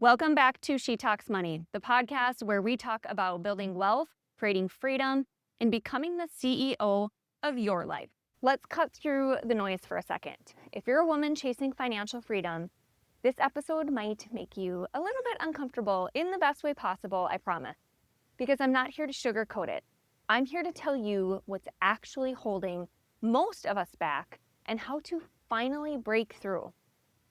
Welcome back to She Talks Money, the podcast where we talk about building wealth, creating freedom, and becoming the CEO of your life. Let's cut through the noise for a second. If you're a woman chasing financial freedom, this episode might make you a little bit uncomfortable in the best way possible, I promise. Because I'm not here to sugarcoat it. I'm here to tell you what's actually holding most of us back and how to finally break through.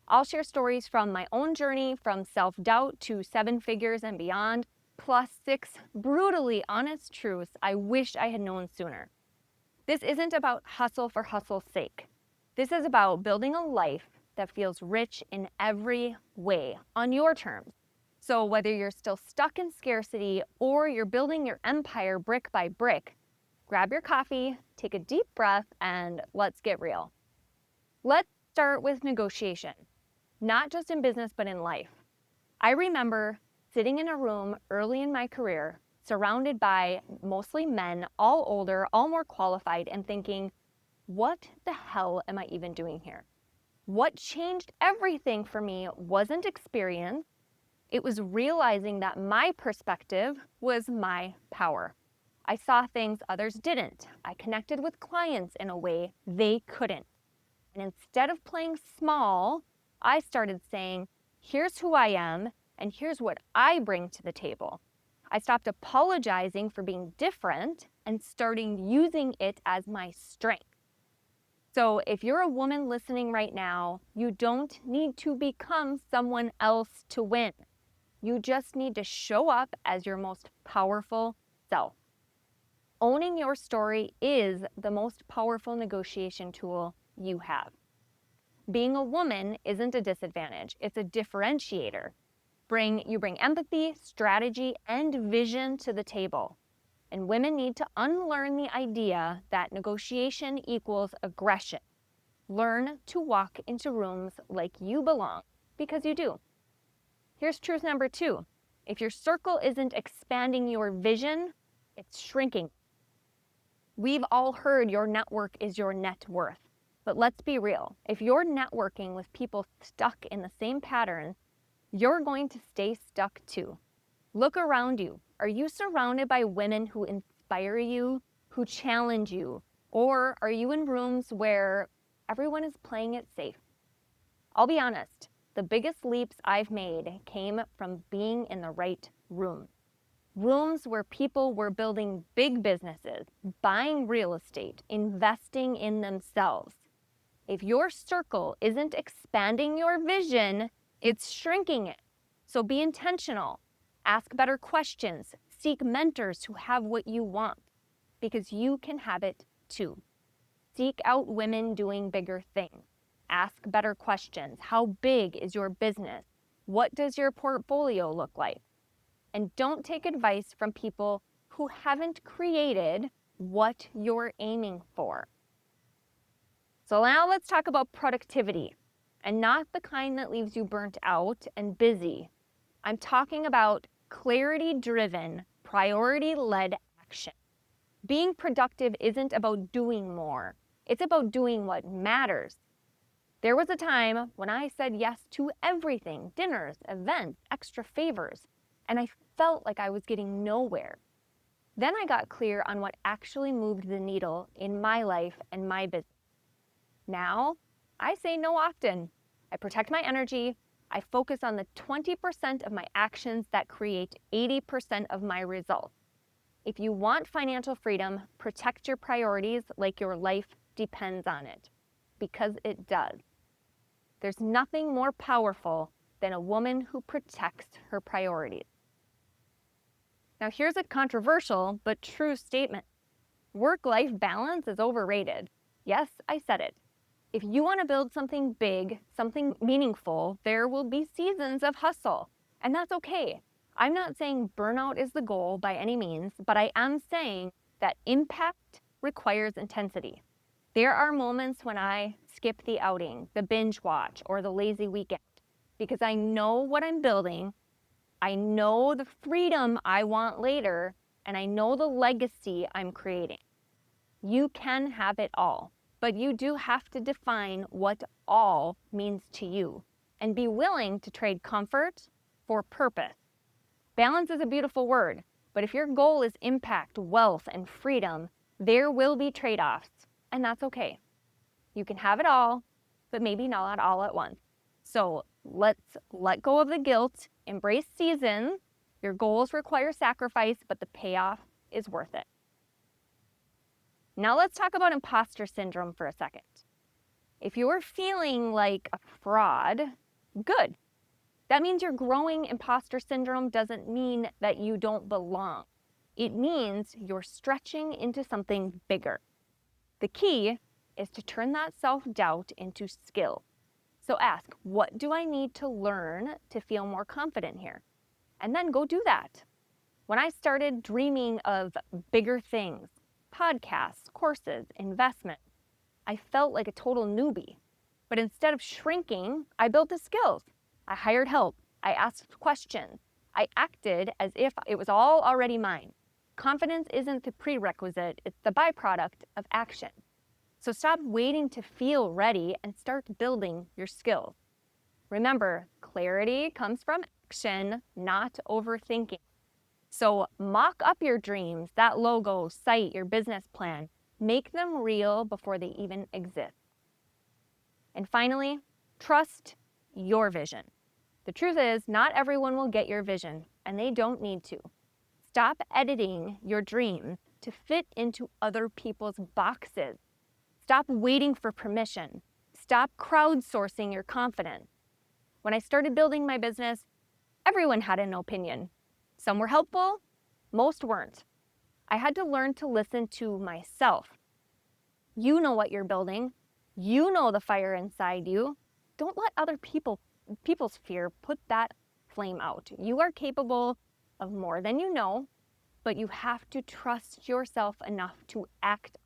I'll share stories from my own journey from self-doubt to 7 figures and beyond, plus 6 brutally honest truths I wish I had known sooner. This isn't about hustle for hustle's sake. This is about building a life that feels rich in every way, on your terms. So whether you're still stuck in scarcity or you're building your empire brick by brick, grab your coffee, take a deep breath, and let's get real. Let's start with negotiation. Not just in business, but in life. I remember sitting in a room early in my career, surrounded by mostly men, all older, all more qualified, and thinking, what the hell am I even doing here? What changed everything for me wasn't experience. It was realizing that my perspective was my power. I saw things others didn't. I connected with clients in a way they couldn't. And instead of playing small, I started saying, here's who I am, and here's what I bring to the table. I stopped apologizing for being different and starting using it as my strength. So if you're a woman listening right now, you don't need to become someone else to win. You just need to show up as your most powerful self. Owning your story is the most powerful negotiation tool you have. Being a woman isn't a disadvantage, it's a differentiator. You bring empathy, strategy, and vision to the table. And women need to unlearn the idea that negotiation equals aggression. Learn to walk into rooms like you belong, because you do. Here's truth number 2. If your circle isn't expanding your vision, it's shrinking. We've all heard your network is your net worth. But let's be real. If you're networking with people stuck in the same patterns, you're going to stay stuck too. Look around you. Are you surrounded by women who inspire you, who challenge you? Or are you in rooms where everyone is playing it safe? I'll be honest, the biggest leaps I've made came from being in the right room. Rooms where people were building big businesses, buying real estate, investing in themselves. If your circle isn't expanding your vision, it's shrinking it. So be intentional. Ask better questions. Seek mentors who have what you want, because you can have it too. Seek out women doing bigger things. Ask better questions. How big is your business? What does your portfolio look like? And don't take advice from people who haven't created what you're aiming for. So now let's talk about productivity, and not the kind that leaves you burnt out and busy. I'm talking about clarity-driven, priority-led action. Being productive isn't about doing more. It's about doing what matters. There was a time when I said yes to everything, dinners, events, extra favors, and I felt like I was getting nowhere. Then I got clear on what actually moved the needle in my life and my business. Now, I say no often. I protect my energy. I focus on the 20% of my actions that create 80% of my results. If you want financial freedom, protect your priorities like your life depends on it, because it does. There's nothing more powerful than a woman who protects her priorities. Now, here's a controversial but true statement. Work-life balance is overrated. Yes, I said it. If you want to build something big, something meaningful, there will be seasons of hustle, and that's okay. I'm not saying burnout is the goal by any means, but I am saying that impact requires intensity. There are moments when I skip the outing, the binge watch, or the lazy weekend, because I know what I'm building, I know the freedom I want later, and I know the legacy I'm creating. You can have it all. But you do have to define what all means to you and be willing to trade comfort, for purpose. Balance is a beautiful word, but if your goal is impact, wealth, and freedom, there will be trade-offs, and that's okay. You can have it all, but maybe not all at once. So let's let go of the guilt, embrace seasons. Your goals require sacrifice, but the payoff is worth it. Now let's talk about imposter syndrome for a second. If you're feeling like a fraud, good. That means you're growing. Imposter syndrome doesn't mean that you don't belong. It means you're stretching into something bigger. The key is to turn that self-doubt into skill. So ask, what do I need to learn to feel more confident here? And then go do that. When I started dreaming of bigger things, podcasts, courses, investments, I felt like a total newbie. But instead of shrinking, I built the skills. I hired help. I asked questions. I acted as if it was all already mine. Confidence isn't the prerequisite, it's the byproduct of action. So stop waiting to feel ready and start building your skills. Remember, clarity comes from action, not overthinking. So mock up your dreams, that logo, site, your business plan. Make them real before they even exist. And finally, trust your vision. The truth is, not everyone will get your vision, and they don't need to. Stop editing your dreams to fit into other people's boxes. Stop waiting for permission. Stop crowdsourcing your confidence. When I started building my business, everyone had an opinion. Some were helpful, most weren't. I had to learn to listen to myself. You know what you're building. You know the fire inside you. Don't let other people's fear put that flame out. You are capable of more than you know, but you have to trust yourself enough to act.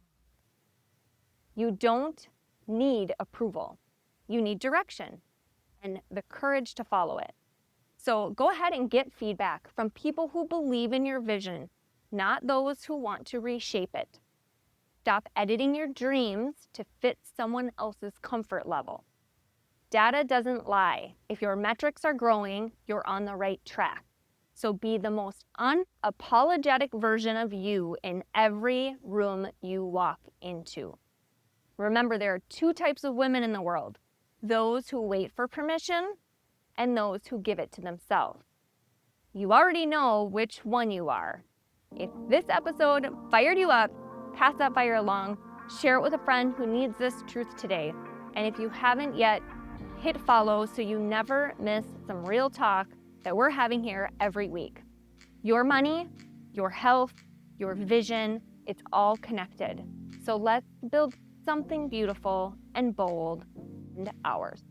You don't need approval. You need direction and the courage to follow it. So go ahead and get feedback from people who believe in your vision, not those who want to reshape it. Stop editing your dreams to fit someone else's comfort level. Data doesn't lie. If your metrics are growing, you're on the right track. So be the most unapologetic version of you in every room you walk into. Remember, there are two types of women in the world: those who wait for permission and those who give it to themselves. You already know which one you are. If this episode fired you up, pass that fire along, share it with a friend who needs this truth today. And if you haven't yet, hit follow so you never miss some real talk that we're having here every week. Your money, your health, your vision, it's all connected. So let's build something beautiful and bold and ours.